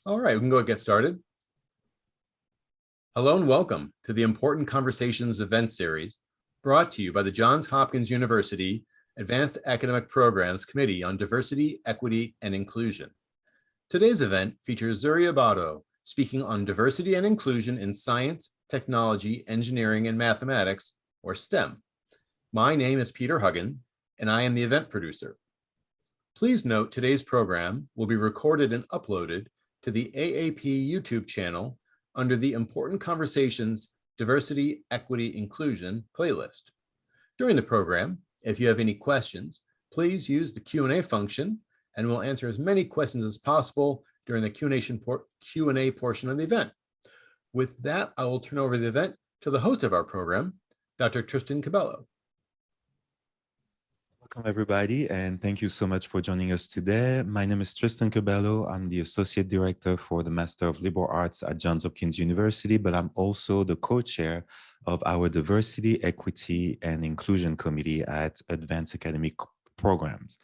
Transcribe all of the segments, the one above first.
All right, we can go and get started. Hello and welcome to the Important Conversations event series brought to you by the Johns Hopkins University Advanced Academic Programs Committee on Diversity, Equity, and Inclusion. Today's event features Zuri Obado speaking on diversity and inclusion in science, technology, engineering, and mathematics, or STEM. My name is Peter Huggins, and I am the event producer. Please note today's program will be recorded and uploaded to the AAP YouTube channel under the Important Conversations Diversity, Equity, Inclusion playlist. During the program, if you have any questions, please use the Q&A function and we'll answer as many questions as possible during the Q&A portion of the event. With that, I will turn over the event to the host of our program, Dr. Tristan Cabello. Welcome, everybody, and thank you so much for joining us today. My name is Tristan Cabello. I'm the Associate Director for the Master of Liberal Arts at Johns Hopkins University, but I'm also the co-chair of our Diversity, Equity, and Inclusion Committee at Advanced Academic Programs.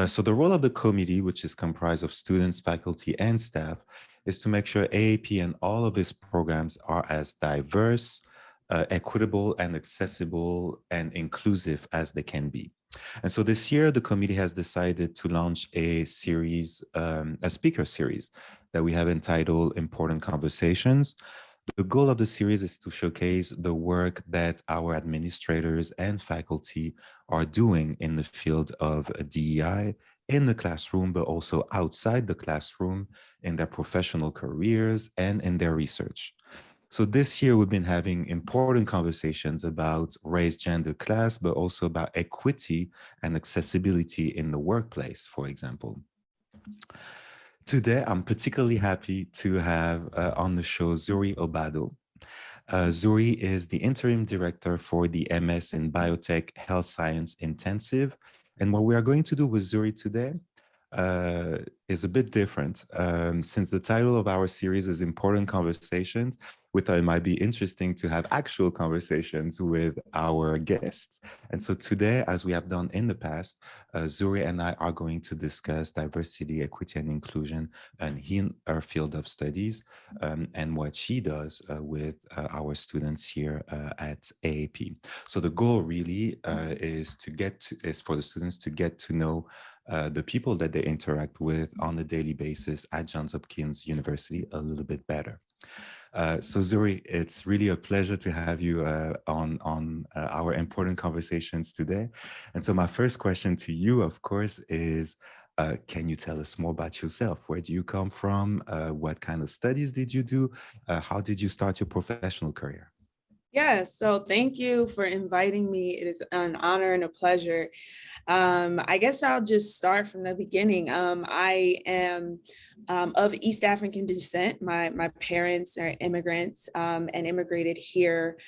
So the role of the committee, which is comprised of students, faculty, and staff, is to make sure AAP and all of its programs are as diverse, equitable, and accessible and inclusive as they can be. And so this year, the committee has decided to launch a series, a speaker series that we have entitled Important Conversations. The goal of the series is to showcase the work that our administrators and faculty are doing in the field of DEI in the classroom, but also outside the classroom in their professional careers and in their research. So this year, we've been having important conversations about race, gender, class, but also about equity and accessibility in the workplace, for example. Today, I'm particularly happy to have on the show Zuri Obado. Zuri is the interim director for the MS in Biotech Health Science Intensive. And what we are going to do with Zuri today is a bit different. Since the title of our series is Important Conversations, we thought it might be interesting to have actual conversations with our guests. And so today, as we have done in the past, Zuri and I are going to discuss diversity, equity, and inclusion in her field of studies and what she does with our students here at AAP. So the goal really is for the students to get to know the people that they interact with on a daily basis at Johns Hopkins University a little bit better. So Zuri, it's really a pleasure to have you on our important conversations today. And so my first question to you, of course, is can you tell us more about yourself? Where do you come from? What kind of studies did you do? How did you start your professional career? Yeah, so thank you for inviting me. It is an honor and a pleasure. I guess I'll just start from the beginning. I am of East African descent. My parents are immigrants and immigrated here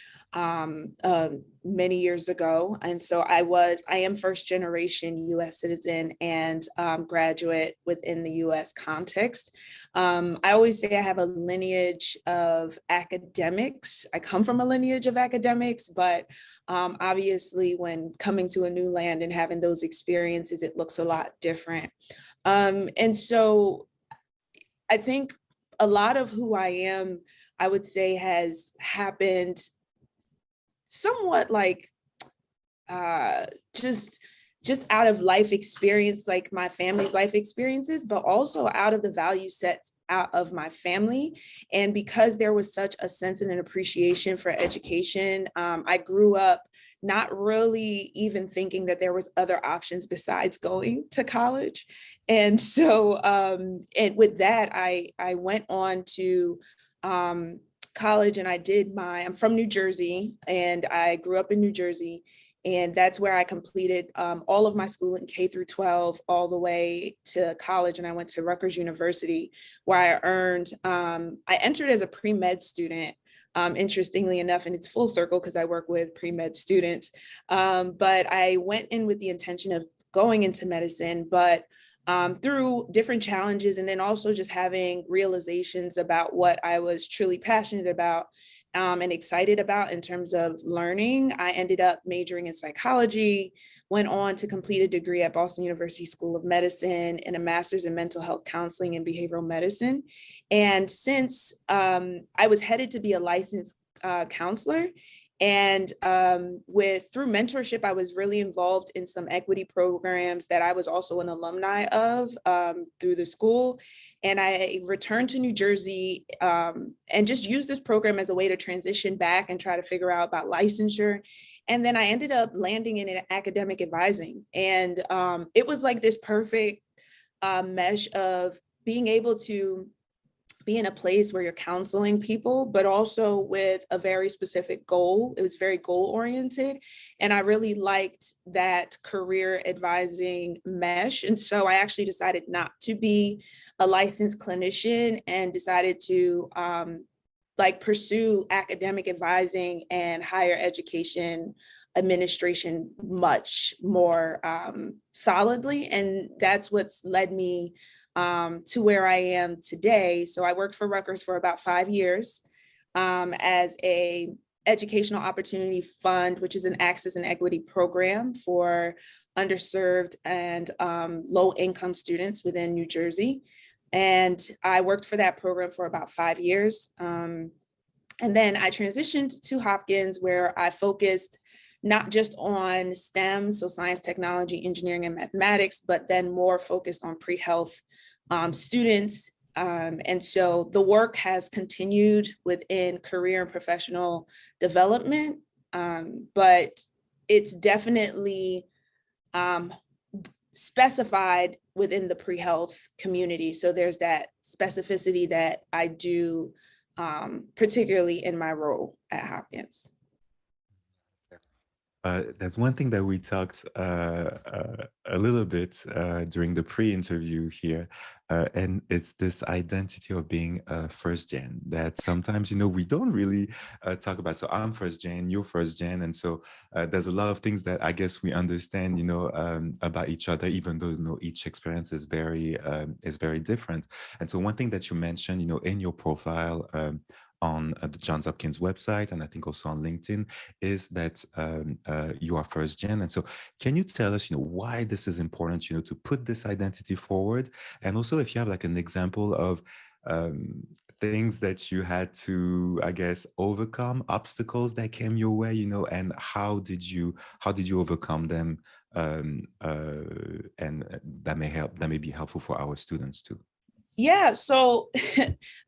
many years ago. And so I am first generation US citizen and graduate within the US context. I always say I have a lineage of academics. I come from a lineage of academics, but obviously when coming to a new land and having those experiences, it looks a lot different. And so I think a lot of who I am, I would say, has happened somewhat like just out of life experience, like my family's life experiences, but also out of the value sets out of my family. And because there was such a sense and an appreciation for education, I grew up not really even thinking that there was other options besides going to college. And so and with that, I went on to college and I'm from New Jersey and I grew up in New Jersey. And that's where I completed all of my schooling, K through 12, all the way to college. And I went to Rutgers University, where I entered as a pre-med student, interestingly enough, and it's full circle because I work with pre-med students. But I went in with the intention of going into medicine, but through different challenges and then also just having realizations about what I was truly passionate about, and excited about in terms of learning. I ended up majoring in psychology, went on to complete a degree at Boston University School of Medicine and a master's in mental health counseling and behavioral medicine. And since I was headed to be a licensed counselor, and through mentorship, I was really involved in some equity programs that I was also an alumni of through the school. And I returned to New Jersey and just used this program as a way to transition back and try to figure out about licensure. And then I ended up landing in academic advising. And it was like this perfect mesh of being able to be in a place where you're counseling people, but also with a very specific goal. It was very goal oriented. And I really liked that career advising mesh. And so I actually decided not to be a licensed clinician and decided to pursue academic advising and higher education administration much more solidly. And that's what's led me to where I am today. So I worked for Rutgers for about 5 years as a educational opportunity fund, which is an access and equity program for underserved and low income students within New Jersey. And I worked for that program for about 5 years. And then I transitioned to Hopkins, where I focused not just on STEM, so science, technology, engineering, and mathematics, but then more focused on pre-health students. And so the work has continued within career and professional development, but it's definitely specified within the pre-health community. So there's that specificity that I do, particularly in my role at Hopkins. That's one thing that we talked a little bit during the pre-interview here, and it's this identity of being first gen that sometimes, we don't really talk about. So I'm first gen, you're first gen, and so there's a lot of things that I guess we understand, about each other, even though each experience is very different. And so one thing that you mentioned, in your profile, on the Johns Hopkins website, and I think also on LinkedIn, is that you are first gen. And so can you tell us, why this is important, to put this identity forward? And also if you have like an example of things that you had to, I guess, overcome, obstacles that came your way, and how did you overcome them? And that may be helpful for our students too. Yeah, so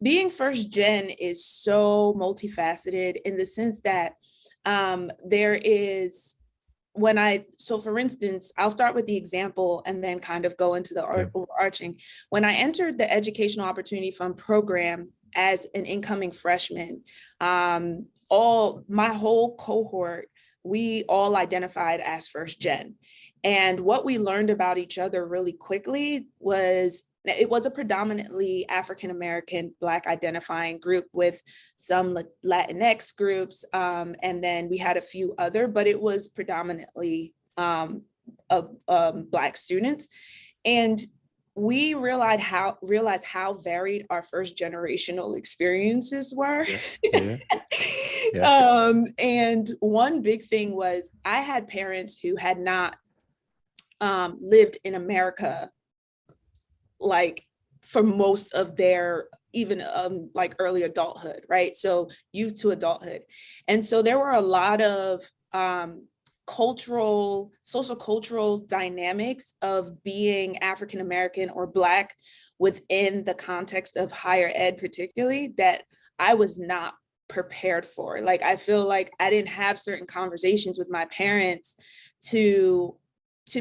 being first gen is so multifaceted in the sense that there is, for instance, I'll start with the example and then kind of go into the overarching. When I entered the Educational Opportunity Fund program as an incoming freshman, my whole cohort, we all identified as first gen. And what we learned about each other really quickly was it was a predominantly African-American Black identifying group with some Latinx groups. And then we had a few other, but it was predominantly Black students. And we realized how varied our first generational experiences were. Yeah. And one big thing was I had parents who had not lived in America for most of their even early adulthood, right? So youth to adulthood. And so there were a lot of social cultural dynamics of being African-American or Black within the context of higher ed, particularly, that I was not prepared for. I feel like I didn't have certain conversations with my parents to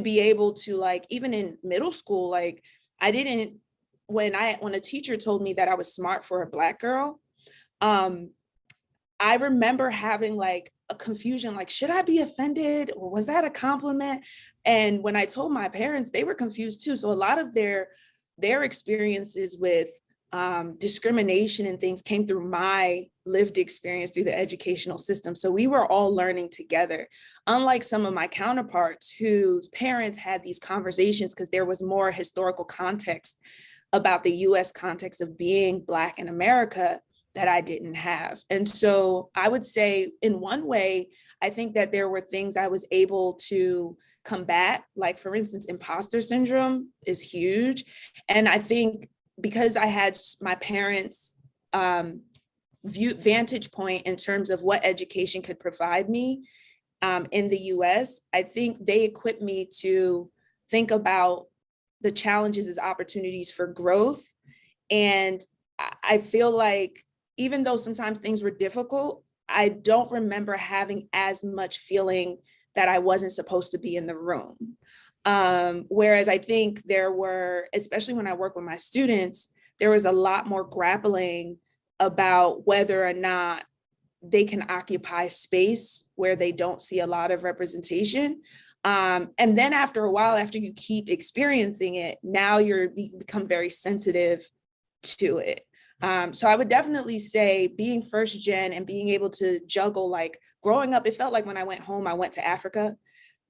be able to, even in middle school, I didn't, when a teacher told me that I was smart for a Black girl, I remember having a confusion, should I be offended or was that a compliment? And when I told my parents, they were confused too. So a lot of their experiences with discrimination and things came through my lived experience through the educational system. So we were all learning together, unlike some of my counterparts whose parents had these conversations because there was more historical context about the US context of being Black in America. that I didn't have. And so I would say in one way, I think that there were things I was able to combat, like for instance, imposter syndrome is huge. And I think because I had my parents' vantage point in terms of what education could provide me in the US, I think they equipped me to think about the challenges as opportunities for growth. And I feel like even though sometimes things were difficult, I don't remember having as much feeling that I wasn't supposed to be in the room. Whereas I think there were, especially when I work with my students, there was a lot more grappling about whether or not they can occupy space where they don't see a lot of representation. And then after a while, after you keep experiencing it, now you become very sensitive to it. So I would definitely say being first gen and being able to juggle, like growing up, it felt like when I went home, I went to Africa.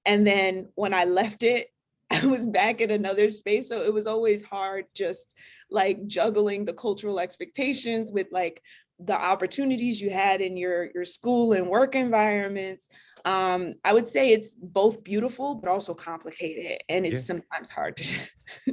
And then when I left it, I was back in another space. So it was always hard just like juggling the cultural expectations with like the opportunities you had in your school and work environments. I would say it's both beautiful, but also complicated. And it's sometimes hard to.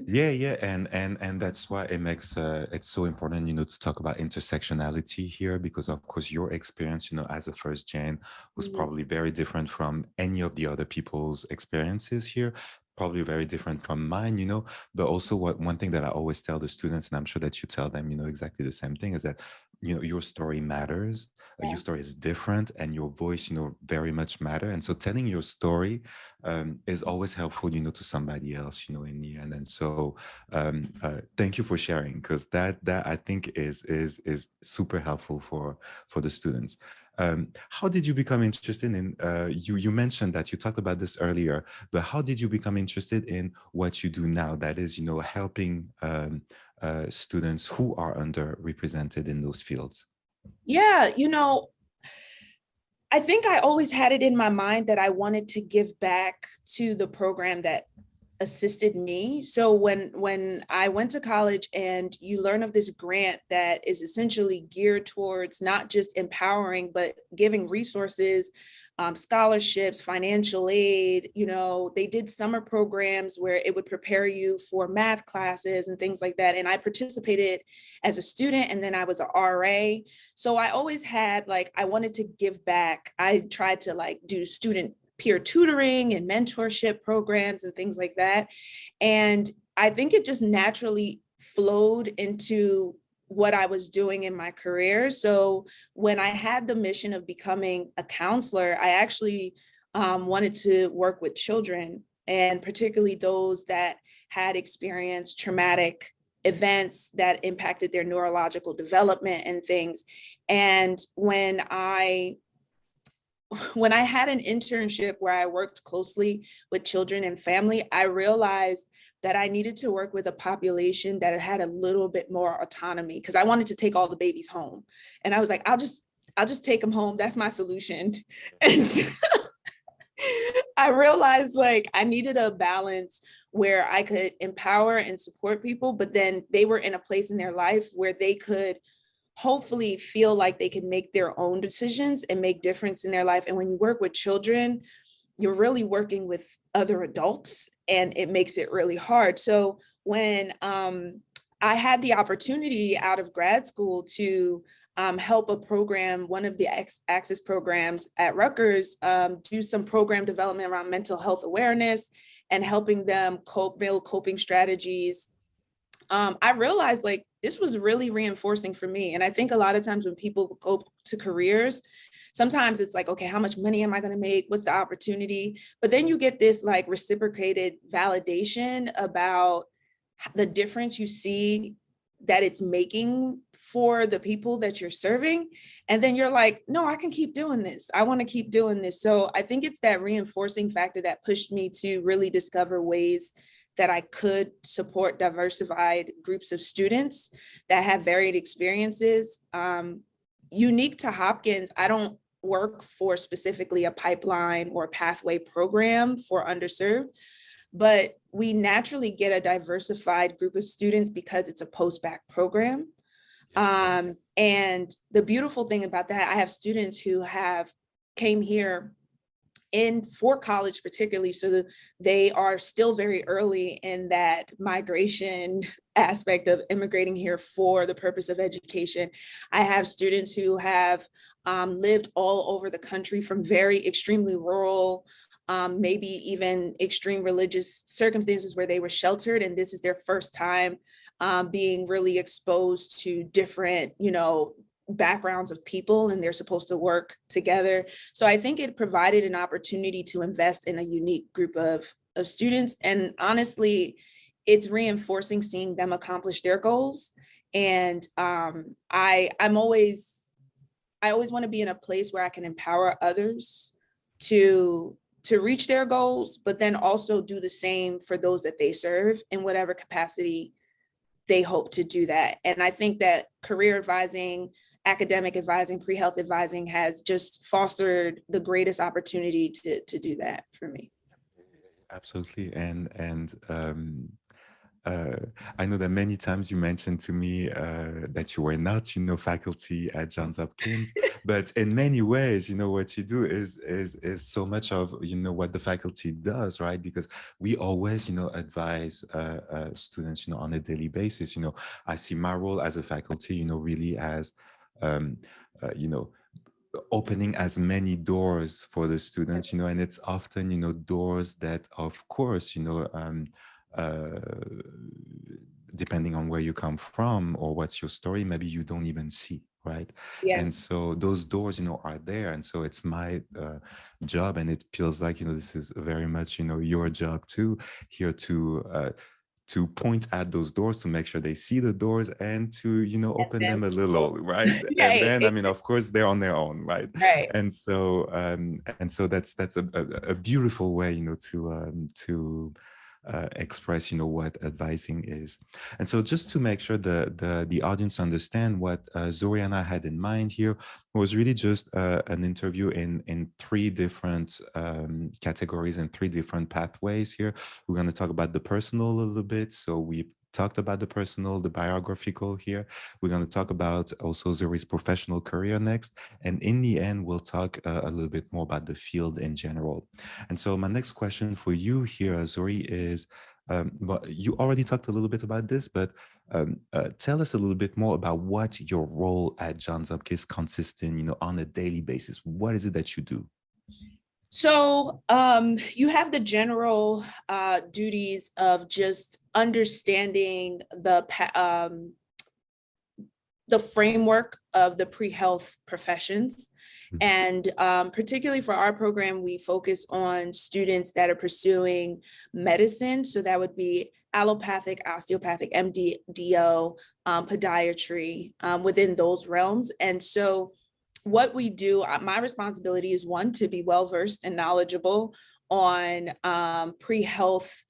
Yeah, and that's why it makes it's so important, to talk about intersectionality here, because of course your experience, as a first gen was probably very different from any of the other people's experiences here, probably very different from mine, but also one thing that I always tell the students, and I'm sure that you tell them, exactly the same thing, is that your story matters. Your story is different, and your voice, very much matter. And so telling your story is always helpful, to somebody else, in the end. And so thank you for sharing, because that I think is super helpful for the students. How did you become interested in, you mentioned that you talked about this earlier, but how did you become interested in what you do now? That is, helping students who are underrepresented in those fields. Yeah, I think I always had it in my mind that I wanted to give back to the program that assisted me. So when I went to college and you learn of this grant that is essentially geared towards not just empowering, but giving resources, scholarships, financial aid, they did summer programs where it would prepare you for math classes and things like that. And I participated as a student, and then I was an RA. So I always had I wanted to give back. I tried to do student peer tutoring and mentorship programs and things like that. And I think it just naturally flowed into what I was doing in my career. So when I had the mission of becoming a counselor, I actually wanted to work with children, and particularly those that had experienced traumatic events that impacted their neurological development and things. And when I had an internship where I worked closely with children and family, I realized that I needed to work with a population that had a little bit more autonomy, because I wanted to take all the babies home. And I was like, I'll just take them home. That's my solution. And so I realized I needed a balance where I could empower and support people, but then they were in a place in their life where they could hopefully feel like they can make their own decisions and make difference in their life. And when you work with children, you're really working with other adults, and it makes it really hard. So when I had the opportunity out of grad school to help a program, one of the Access programs at Rutgers, do some program development around mental health awareness and helping them build coping strategies, I realized this was really reinforcing for me. And I think a lot of times when people go to careers, sometimes it's okay, how much money am I going to make? What's the opportunity? But then you get this reciprocated validation about the difference you see that it's making for the people that you're serving. And then you're like, no, I can keep doing this. I want to keep doing this. So I think it's that reinforcing factor that pushed me to really discover ways that I could support diversified groups of students that have varied experiences. Unique to Hopkins, I don't work for specifically a pipeline or pathway program for underserved, but we naturally get a diversified group of students because it's a post-bacc program. And the beautiful thing about that, I have students who came here for college particularly, so that they are still very early in that migration aspect of immigrating here for the purpose of education. I have students who have lived all over the country from very extremely rural, maybe even extreme religious circumstances where they were sheltered, and this is their first time being really exposed to different, backgrounds of people, and they're supposed to work together. So I think it provided an opportunity to invest in a unique group of students. And honestly, it's reinforcing seeing them accomplish their goals. And I always want to be in a place where I can empower others to reach their goals, but then also do the same for those that they serve in whatever capacity they hope to do that. And I think that career advising, academic advising, pre-health advising has just fostered the greatest opportunity to do that for me. Absolutely. And I know that many times you mentioned to me that you were not, faculty at Johns Hopkins, but in many ways, what you do is so much of, what the faculty does, right? Because we always, advise students, on a daily basis. I see my role as a faculty, really as, opening as many doors for the students, and it's often, doors that, of course, depending on where you come from or what's your story, maybe you don't even see, right? Yeah. And so those doors, are there. And so it's my job, and it feels like, this is very much, your job too, here to point at those doors, to make sure they see the doors, and to, open them a little, right? And then, I mean, of course, they're on their own, right? Right. And so that's a beautiful way, to express, what advising is. And so just to make sure the audience understand what Zuri and I had in mind here was really just an interview in three different categories and three different pathways here. We're going to talk about the personal a little bit. So we talked about the personal, the biographical here. We're going to talk about also Zuri's professional career next. And in the end, we'll talk a little bit more about the field in general. And so my next question for you here, Zuri, is, well, you already talked a little bit about this, but tell us a little bit more about what your role at Johns Hopkins consists in, on a daily basis. What is it that you do? So you have the general duties of just understanding the framework of the pre-health professions. And particularly for our program, we focus on students that are pursuing medicine. So that would be allopathic, osteopathic, MDO, podiatry, within those realms. And so what we do, my responsibility is, one, to be well-versed and knowledgeable on pre-health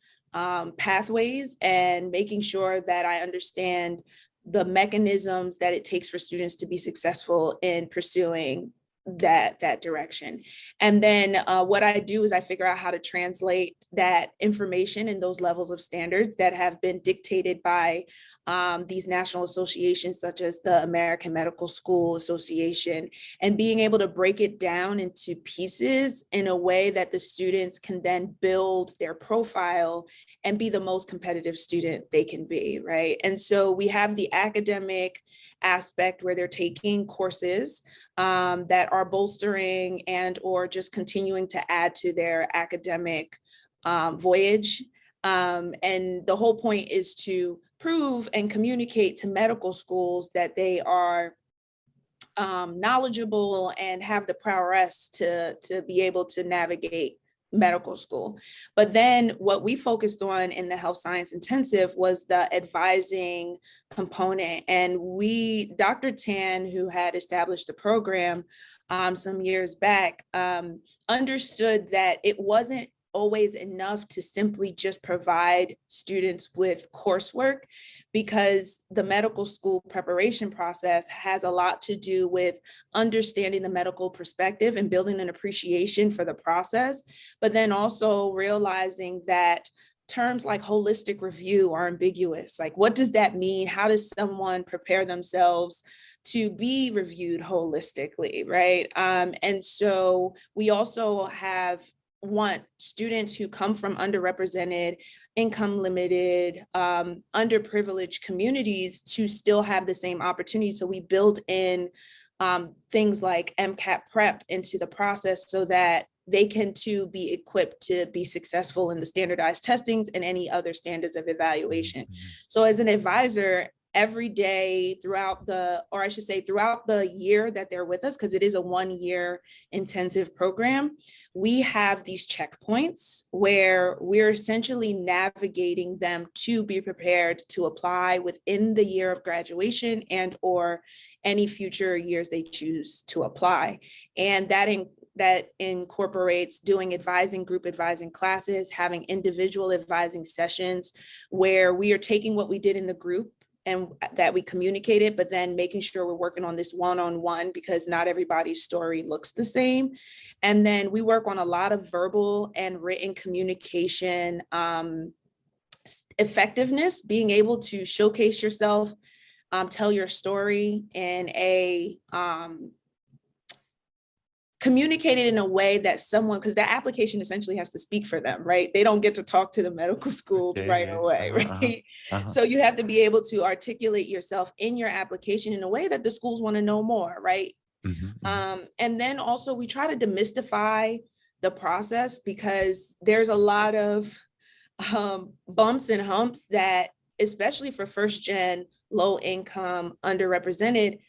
pathways, and making sure that I understand the mechanisms that it takes for students to be successful in pursuing that direction. And then what I do is I figure out how to translate that information in those levels of standards that have been dictated by these national associations, such as the American Medical School Association, and being able to break it down into pieces in a way that the students can then build their profile and be the most competitive student they can be, right? And so we have the academic aspect where they're taking courses that are bolstering and or just continuing to add to their academic voyage. And the whole point is to prove and communicate to medical schools that they are knowledgeable and have the prowess to be able to navigate medical school. But then what we focused on in the health science intensive was the advising component. And Dr. Tan, who had established the program some years back, understood that it wasn't always enough to simply just provide students with coursework, because the medical school preparation process has a lot to do with understanding the medical perspective and building an appreciation for the process, but then also realizing that terms like holistic review are ambiguous. Like, what does that mean? How does someone prepare themselves to be reviewed holistically, right? And so we also want students who come from underrepresented, income limited, underprivileged communities to still have the same opportunities. So we build in things like MCAT prep into the process so that they can too be equipped to be successful in the standardized testings and any other standards of evaluation. So as an advisor, every day throughout the year that they're with us, because it is a 1-year intensive program, we have these checkpoints where we're essentially navigating them to be prepared to apply within the year of graduation and or any future years they choose to apply. And that incorporates doing group advising classes, having individual advising sessions where we are taking what we did in the group and that we communicated, but then making sure we're working on this one-on-one because not everybody's story looks the same. And then we work on a lot of verbal and written communication effectiveness, being able to showcase yourself, tell your story in a communicated in a way that because that application essentially has to speak for them, right? They don't get to talk to the medical school right away, right? So you have to be able to articulate yourself in your application in a way that the schools want to know more, right? And then also we try to demystify the process because there's a lot of bumps and humps that, especially for first gen, low income, underrepresented,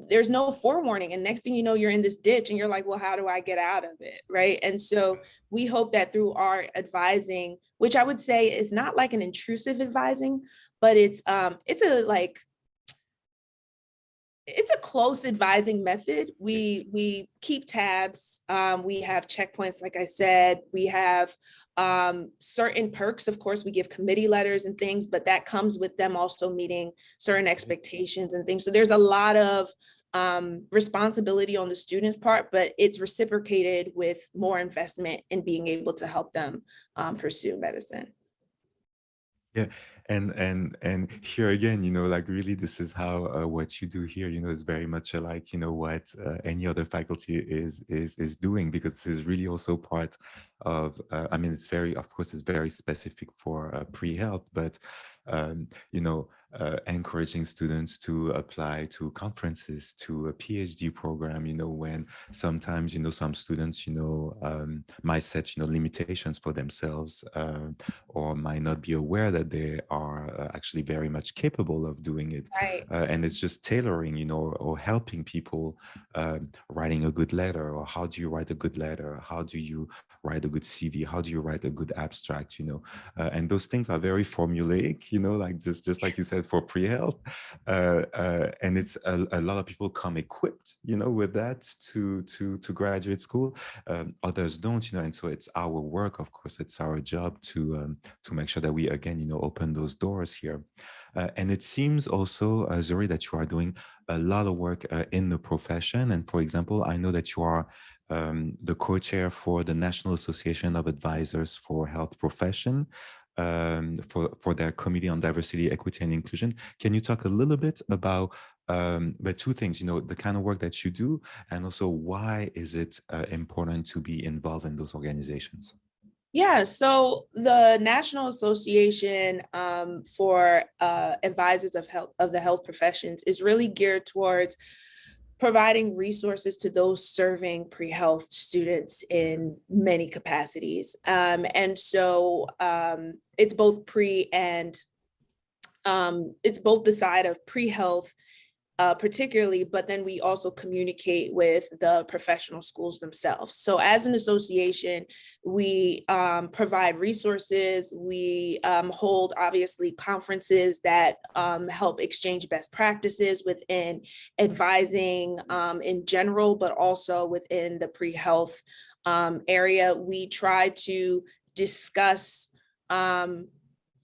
there's no forewarning. And next thing you know, you're in this ditch and you're like, well, how do I get out of it? Right. And so we hope that through our advising, which I would say is not like an intrusive advising, but it's a close advising method. We keep tabs. We have checkpoints, like I said. We have certain perks. Of course, we give committee letters and things, but that comes with them also meeting certain expectations and things. So there's a lot of responsibility on the student's part, but it's reciprocated with more investment in being able to help them pursue medicine. Yeah, and here again, like really, this is how what you do here, is very much like what any other faculty is doing, because this is really also part of. I mean, it's of course, it's very specific for pre-health, but encouraging students to apply to conferences, to a PhD program. When sometimes some students might set limitations for themselves, or might not be aware that they are actually very much capable of doing it. Right. And it's just tailoring, or helping people writing a good letter, or how do you write a good letter? How do you write a good CV? How do you write a good abstract? And those things are very formulaic, like just like you said, for pre-health. And it's a lot of people come equipped, with that to graduate school. Others don't, and so it's our work, of course, it's our job to make sure that we, again, open those doors here. And it seems also, Zuri, that you are doing a lot of work in the profession. And for example, I know that you are the co-chair for the National Association of Advisors for Health Profession, for their Committee on Diversity, Equity, and Inclusion. Can you talk a little bit about but two things, the kind of work that you do, and also why is it important to be involved in those organizations? Yeah, so the National Association for Advisors of the Health Professions is really geared towards providing resources to those serving pre-health students in many capacities. And so it's both it's both the side of pre-health particularly, but then we also communicate with the professional schools themselves. So as an association, we provide resources. We hold, obviously, conferences that help exchange best practices within advising in general, but also within the pre-health area. We try to discuss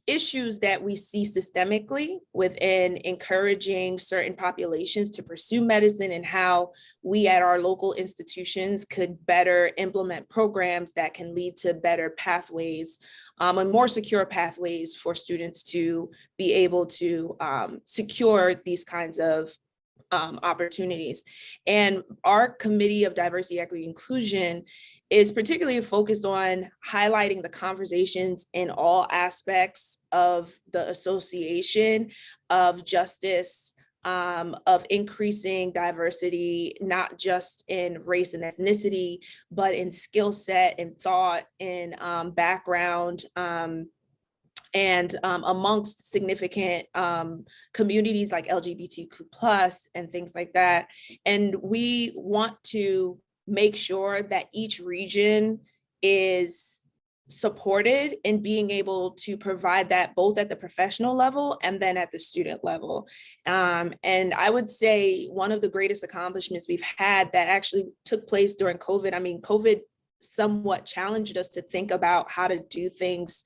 issues that we see systemically within encouraging certain populations to pursue medicine, and how we at our local institutions could better implement programs that can lead to better pathways and more secure pathways for students to be able to secure these kinds of opportunities. And our Committee of Diversity, Equity, Inclusion is particularly focused on highlighting the conversations in all aspects of the association of justice, of increasing diversity, not just in race and ethnicity, but in skill set and thought and background, and amongst significant communities like LGBTQ+ and things like that. And we want to make sure that each region is supported in being able to provide that both at the professional level and then at the student level. And I would say one of the greatest accomplishments we've had that actually took place during COVID. I mean, COVID somewhat challenged us to think about how to do things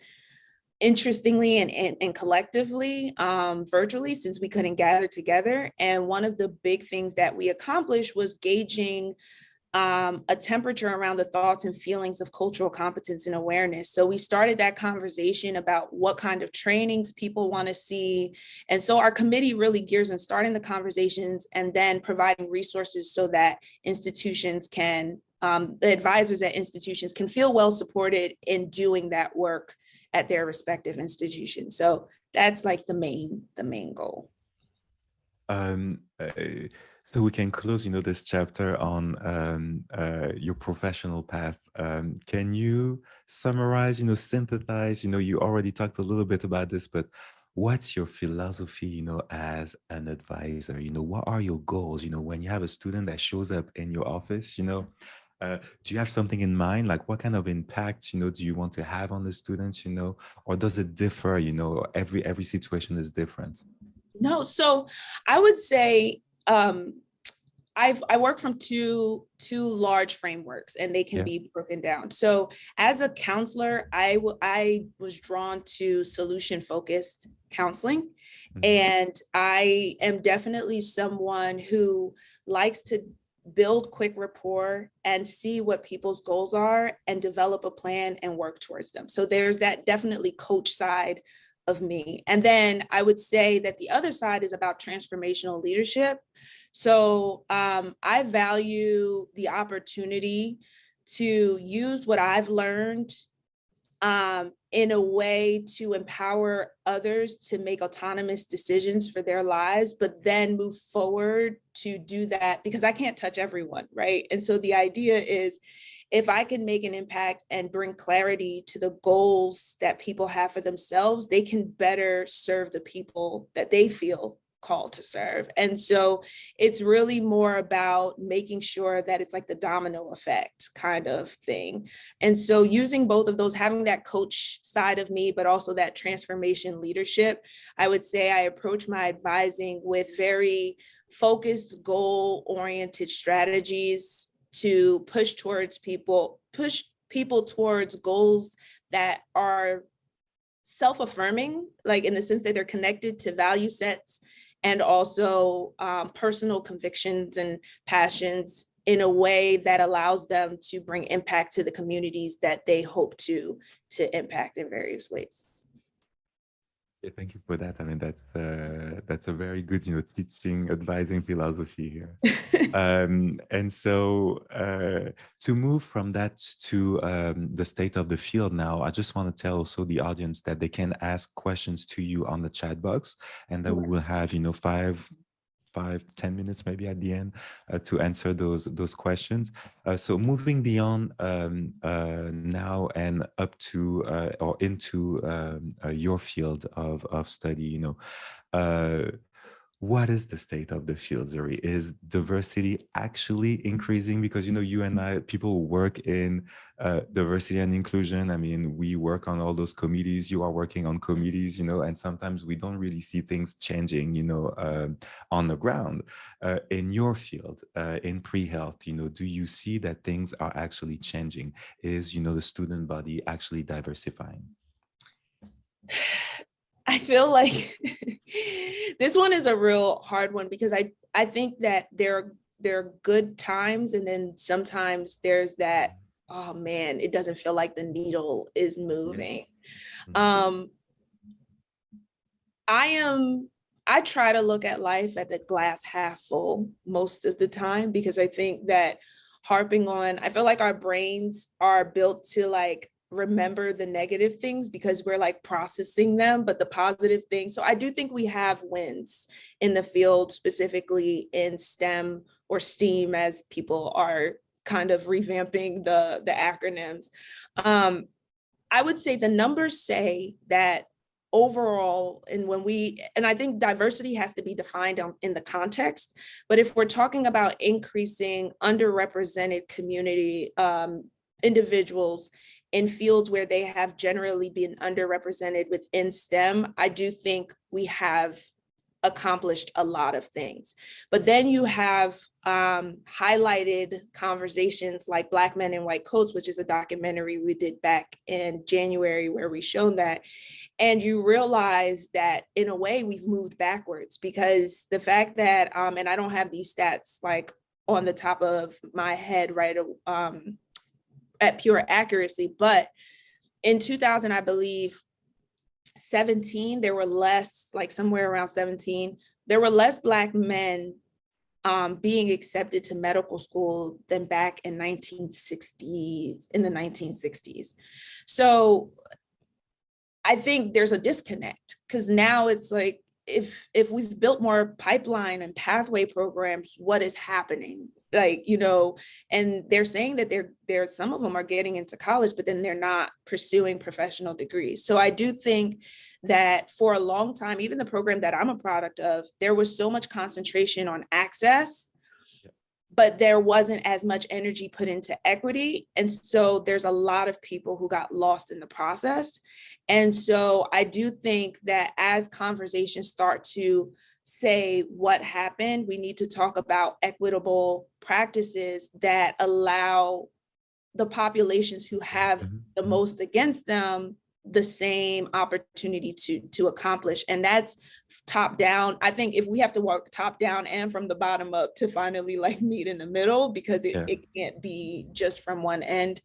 interestingly and collectively, virtually, since we couldn't gather together. And one of the big things that we accomplished was gauging a temperature around the thoughts and feelings of cultural competence and awareness. So we started that conversation about what kind of trainings people want to see. And so our committee really gears in starting the conversations and then providing resources so that institutions can, the advisors at institutions can feel well supported in doing that work at their respective institutions. So that's like the main goal. So we can close, this chapter on your professional path. Can you summarize, synthesize, you already talked a little bit about this, but what's your philosophy, as an advisor? What are your goals? When you have a student that shows up in your office, do you have something in mind? Like what kind of impact, do you want to have on the students, or does it differ, every situation is different? No, so I would say, I work from two large frameworks, and they can be broken down. So as a counselor, I was drawn to solution-focused counseling. Mm-hmm. And I am definitely someone who likes to build quick rapport and see what people's goals are and develop a plan and work towards them. So there's that definitely coach side of me. And then I would say that the other side is about transformational leadership. So I value the opportunity to use what I've learned in a way to empower others to make autonomous decisions for their lives, but then move forward to do that, because I can't touch everyone, right? And so the idea is, if I can make an impact and bring clarity to the goals that people have for themselves, they can better serve the people that they feel called to serve. And so it's really more about making sure that it's like the domino effect kind of thing. And so using both of those, having that coach side of me, but also that transformation leadership, I would say I approach my advising with very focused, goal-oriented strategies to push people towards goals that are self-affirming, like in the sense that they're connected to value sets and also personal convictions and passions in a way that allows them to bring impact to the communities that they hope to impact in various ways. Yeah, thank you for that. I mean, that's a very good, teaching, advising philosophy here. And so to move from that to the state of the field now, I just want to tell also the audience that they can ask questions to you on the chat box, and that we will have, 5-10 minutes maybe at the end to answer those questions. So moving beyond now and up to or into your field of study, what is the state of the field, Zuri? Is diversity actually increasing? Because, you and I, people who work in diversity and inclusion, I mean, we work on all those committees, you are working on committees, and sometimes we don't really see things changing, on the ground. In your field, in pre-health, do you see that things are actually changing? Is, the student body actually diversifying? I feel like this one is a real hard one because I think that there are good times, and then sometimes there's that, oh man, it doesn't feel like the needle is moving. Um, I try to look at life at the glass half full most of the time, because I think that I feel like our brains are built to like remember the negative things because we're like processing them, but the positive things. So I do think we have wins in the field, specifically in STEM or STEAM, as people are kind of revamping the acronyms. I would say the numbers say that overall, and I think diversity has to be defined in the context, but if we're talking about increasing underrepresented community individuals in fields where they have generally been underrepresented within STEM, I do think we have accomplished a lot of things. But then you have highlighted conversations like Black Men in White Coats, which is a documentary we did back in January where we shown that. And you realize that in a way we've moved backwards, because the fact that, and I don't have these stats like on the top of my head, right, at pure accuracy, but in 2000, I believe, 17, there were less, like somewhere around 17, there were less Black men being accepted to medical school than back in the 1960s. So I think there's a disconnect, because now it's like, if we've built more pipeline and pathway programs, what is happening? Like, and they're saying that there some of them are getting into college, but then they're not pursuing professional degrees. So I do think that for a long time, even the program that I'm a product of, there was so much concentration on access, but there wasn't as much energy put into equity. And so there's a lot of people who got lost in the process. And so I do think that as conversations start to say what happened, we need to talk about equitable practices that allow the populations who have the most against them the same opportunity to accomplish. And that's top down. I think if we have to work top down and from the bottom up to finally like meet in the middle, because it can't be just from one end.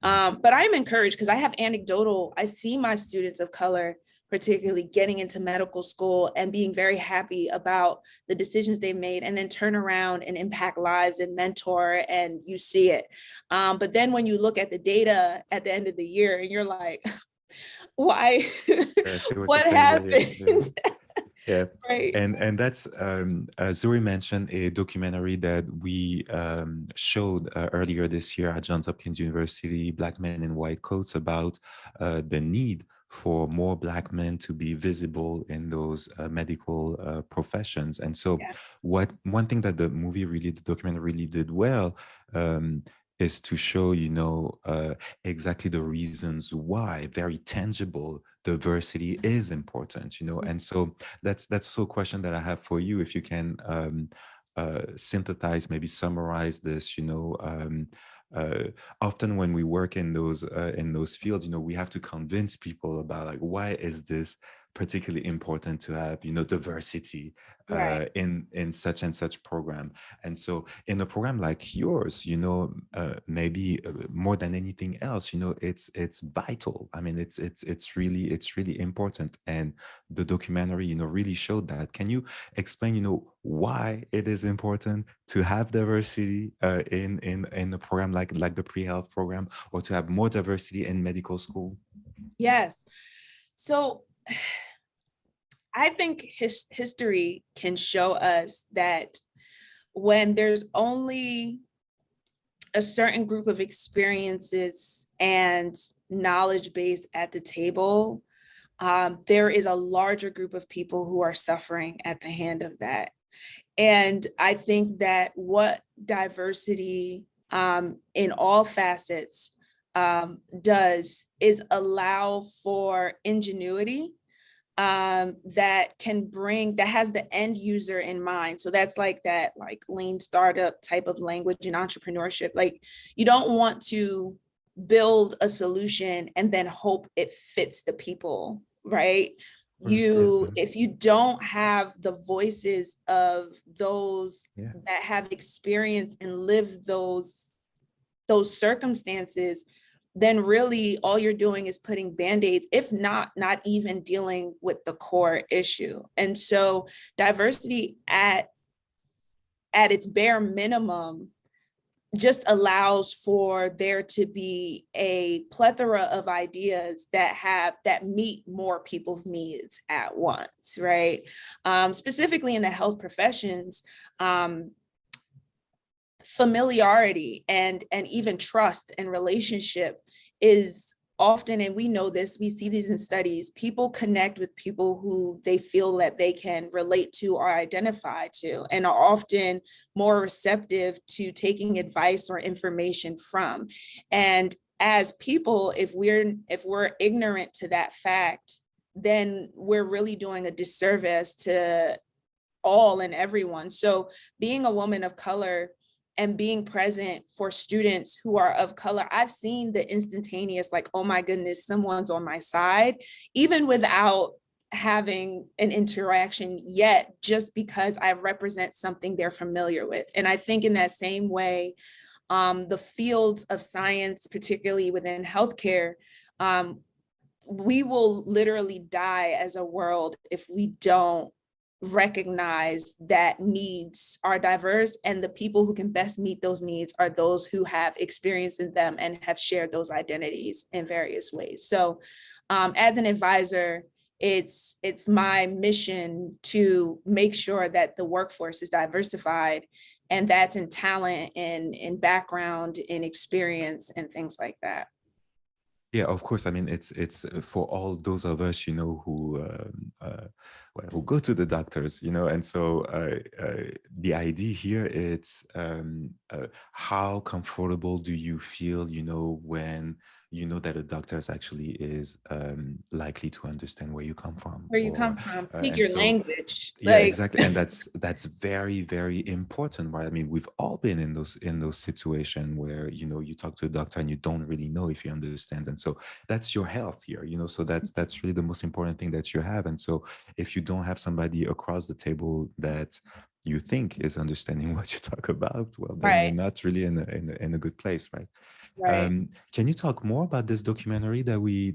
But I'm encouraged because I see my students of color particularly getting into medical school and being very happy about the decisions they've made, and then turn around and impact lives and mentor, and you see it. But then when you look at the data at the end of the year and you're like, why, what happened? Yeah. Right. And that's Zuri mentioned a documentary that we showed earlier this year at Johns Hopkins University, Black Men in White Coats, about the need for more Black men to be visible in those medical professions. And so one thing that the documentary really did well is to show, exactly the reasons why, very tangible, diversity is important, And so that's a question that I have for you. If you can synthesize, maybe summarize this, often when we work in those fields, we have to convince people about like, why is this particularly important to have, diversity in such and such program. And so in a program like yours, maybe more than anything else, it's vital. I mean, it's really important. And the documentary, really showed that. Can you explain, why it is important to have diversity in a program like the pre-health program, or to have more diversity in medical school? Yes. So I think history can show us that when there's only a certain group of experiences and knowledge base at the table, there is a larger group of people who are suffering at the hand of that. And I think that what diversity in all facets does is allow for ingenuity that has the end user in mind. So that's like that lean startup type of language in entrepreneurship. Like, you don't want to build a solution and then hope it fits the people, right? If you don't have the voices of those that have experienced and lived those circumstances, then really all you're doing is putting band-aids, if not even dealing with the core issue. And so diversity at its bare minimum just allows for there to be a plethora of ideas that meet more people's needs at once, right? Specifically in the health professions, familiarity and even trust and relationship is often, and we know this, we see these in studies, people connect with people who they feel that they can relate to or identify to, and are often more receptive to taking advice or information from. And as people, if we're ignorant to that fact, then we're really doing a disservice to all and everyone. So being a woman of color and being present for students who are of color, I've seen the instantaneous, like, oh my goodness, someone's on my side, even without having an interaction yet, just because I represent something they're familiar with. And I think in that same way, the fields of science, particularly within healthcare, we will literally die as a world if we don't recognize that needs are diverse, and the people who can best meet those needs are those who have experience in them and have shared those identities in various ways. So as an advisor, it's my mission to make sure that the workforce is diversified, and that's in talent and in background, in experience, and things like that. Yeah, of course. I mean, it's for all those of us, who go to the doctors, and so the idea here is how comfortable do you feel, when you know that a doctor actually is likely to understand where you come from, speak your language. Yeah, exactly. And that's very, very important, right? I mean, we've all been in those situations where, you talk to a doctor and you don't really know if he understands. And so that's your health here, so that's really the most important thing that you have. And so if you don't have somebody across the table that you think is understanding what you talk about, well, then you're not really in a good place, right? Right. Can you talk more about this documentary that we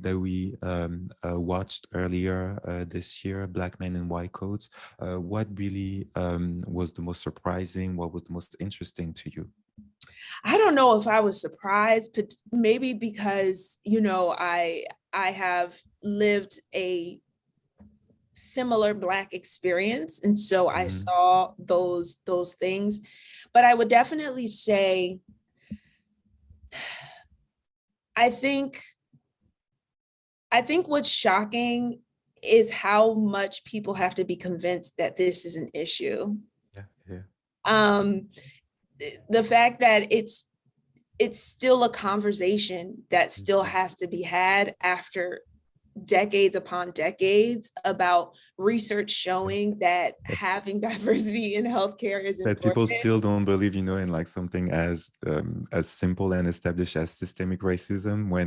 watched earlier this year, Black Men in White Coats? What really was the most surprising? What was the most interesting to you? I don't know if I was surprised, but maybe because, I have lived a similar Black experience, and so I saw those things. But I would definitely say, I think what's shocking is how much people have to be convinced that this is an issue. Yeah. The fact that it's still a conversation that still has to be had after decades upon decades, about research showing that having diversity in healthcare is important. That people still don't believe, in like something as simple and established as systemic racism, when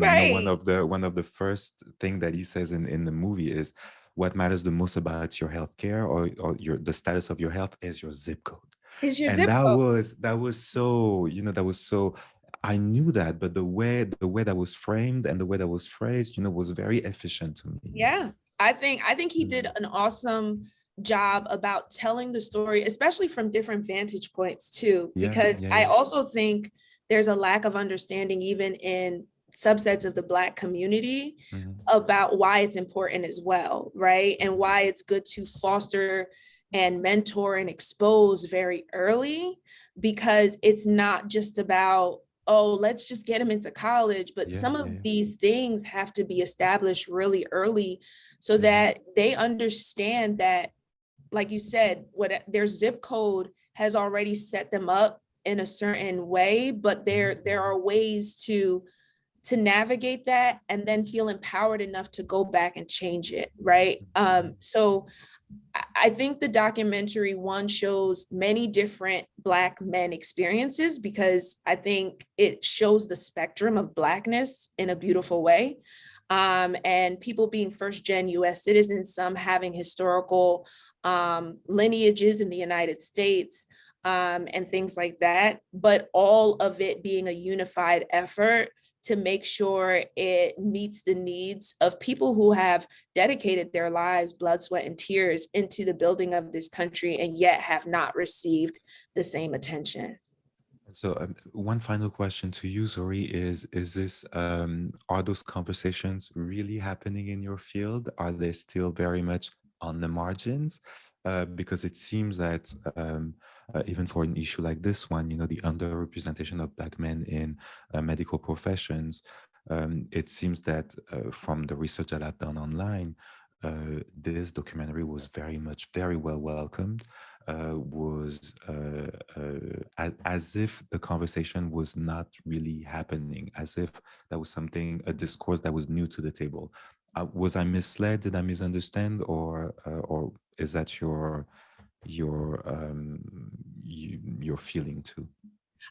one of the first thing that he says in the movie is, what matters the most about your healthcare or the status of your health is your zip code. That was so, that was so, I knew that, but the way that was framed and the way that was phrased, was very efficient to me. Yeah, I think he did an awesome job about telling the story, especially from different vantage points too, because I also think there's a lack of understanding even in subsets of the Black community about why it's important as well, right? And why it's good to foster and mentor and expose very early, because it's not just about, oh, let's just get them into college, but some of these things have to be established really early so that they understand that, like you said, what their zip code has already set them up in a certain way, but there are ways to navigate that and then feel empowered enough to go back and change it, right? So I think the documentary, one, shows many different Black men experiences, because I think it shows the spectrum of Blackness in a beautiful way. and people being first-gen US citizens, some having historical lineages in the United States, and things like that, but all of it being a unified effort to make sure it meets the needs of people who have dedicated their lives, blood, sweat, and tears into the building of this country and yet have not received the same attention. So one final question to you, Zuri, is this, are those conversations really happening in your field? Are they still very much on the margins? Because it seems that even for an issue like this one, you know, the underrepresentation of Black men in medical professions, it seems that from the research that I've done online, this documentary was very well welcomed. As if the conversation was not really happening, as if that was something, a discourse that was new to the table. Was I misled? Did I misunderstand, or is that your feeling too?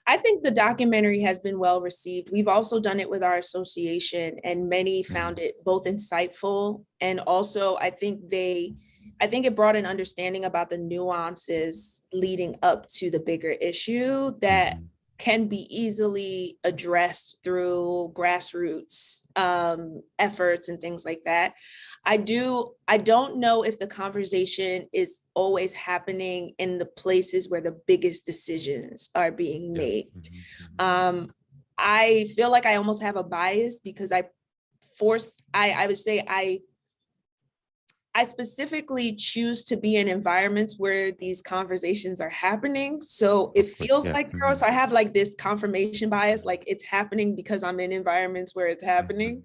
I think the documentary has been well received. We've also done it with our association, and many found it both insightful and also I think it brought an understanding about the nuances leading up to the bigger issue that can be easily addressed through grassroots efforts and things like that. I don't know if the conversation is always happening in the places where the biggest decisions are being made. I feel like I almost have a bias because I would say I specifically choose to be in environments where these conversations are happening. So it feels like, so I have like this confirmation bias, like it's happening because I'm in environments where it's happening.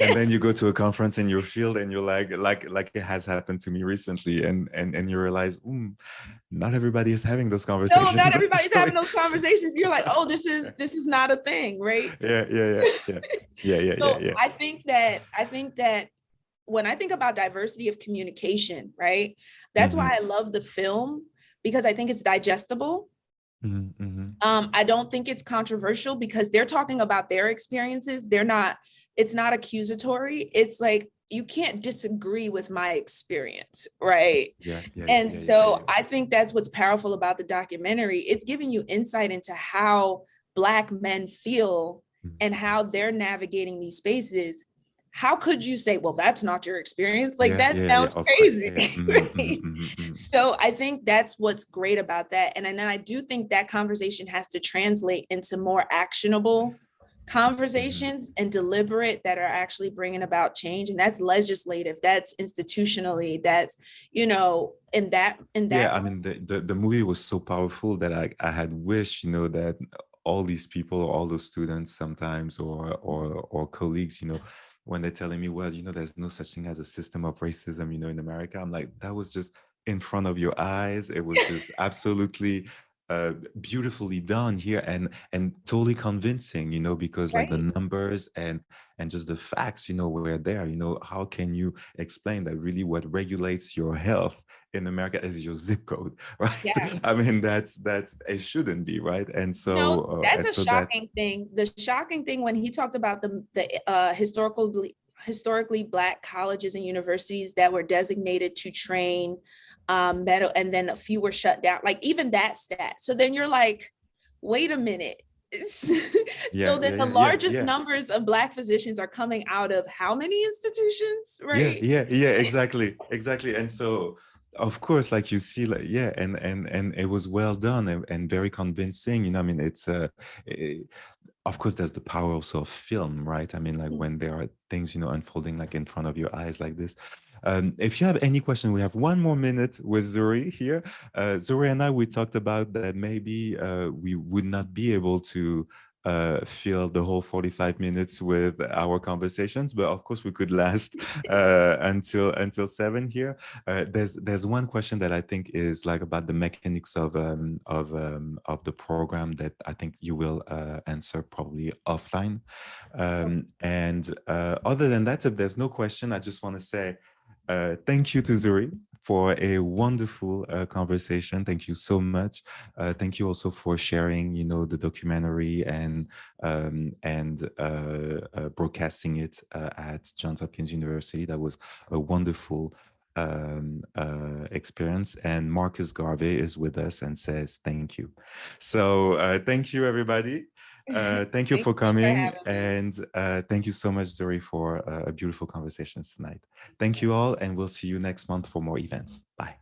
And then you go to a conference in your field and you're like it has happened to me recently. And you realize, not everybody is having those conversations. No, not everybody's having those conversations. You're like, oh, this is not a thing, right? So I think that when I think about diversity of communication, right? That's why I love the film, because I think it's digestible. I don't think it's controversial because they're talking about their experiences. It's not accusatory. It's like, you can't disagree with my experience, right? I think that's what's powerful about the documentary. It's giving you insight into how Black men feel and how they're navigating these spaces. How could you say, well, that's not your experience? Like, that sounds crazy. So I think that's what's great about that. And then I do think that conversation has to translate into more actionable conversations and deliberate that are actually bringing about change. And that's legislative, that's institutionally, that's, in that. I mean, the movie was so powerful that I had wished, that all these people, all those students sometimes, or colleagues, when they're telling me, well, there's no such thing as a system of racism, in America, I'm like, that was just in front of your eyes. It was just absolutely beautifully done here and totally convincing, because like the numbers and just the facts, were there. How can you explain that really what regulates your health in America is your zip code, right? I mean, that's it shouldn't be, right? And so that's a shocking thing. The shocking thing when he talked about the historically Black colleges and universities that were designated to train medical, and then a few were shut down, like even that stat. So then you're like, wait a minute. So then the largest numbers of Black physicians are coming out of how many institutions, right? Exactly. And so of course, like you see, like and it was well done and very convincing. I mean, it's of course there's the power also of film, right? I mean, like when there are things unfolding like in front of your eyes like this. If you have any question, we have 1 more minute with Zuri here. Zuri and I, we talked about that maybe we would not be able to fill the whole 45 minutes with our conversations, but of course we could last until 7 here. There's one question that I think is like about the mechanics of the program that I think you will answer probably offline. And other than that, if there's no question, I just want to say thank you to Zuri for a wonderful conversation. Thank you so much. Thank you also for sharing, the documentary and broadcasting it at Johns Hopkins University. That was a wonderful experience. And Marcus Garvey is with us and says thank you. So thank you, everybody. Thank you for coming, and thank you so much, Zuri, for a beautiful conversation tonight. Thank you all, and we'll see you next month for more events. Bye.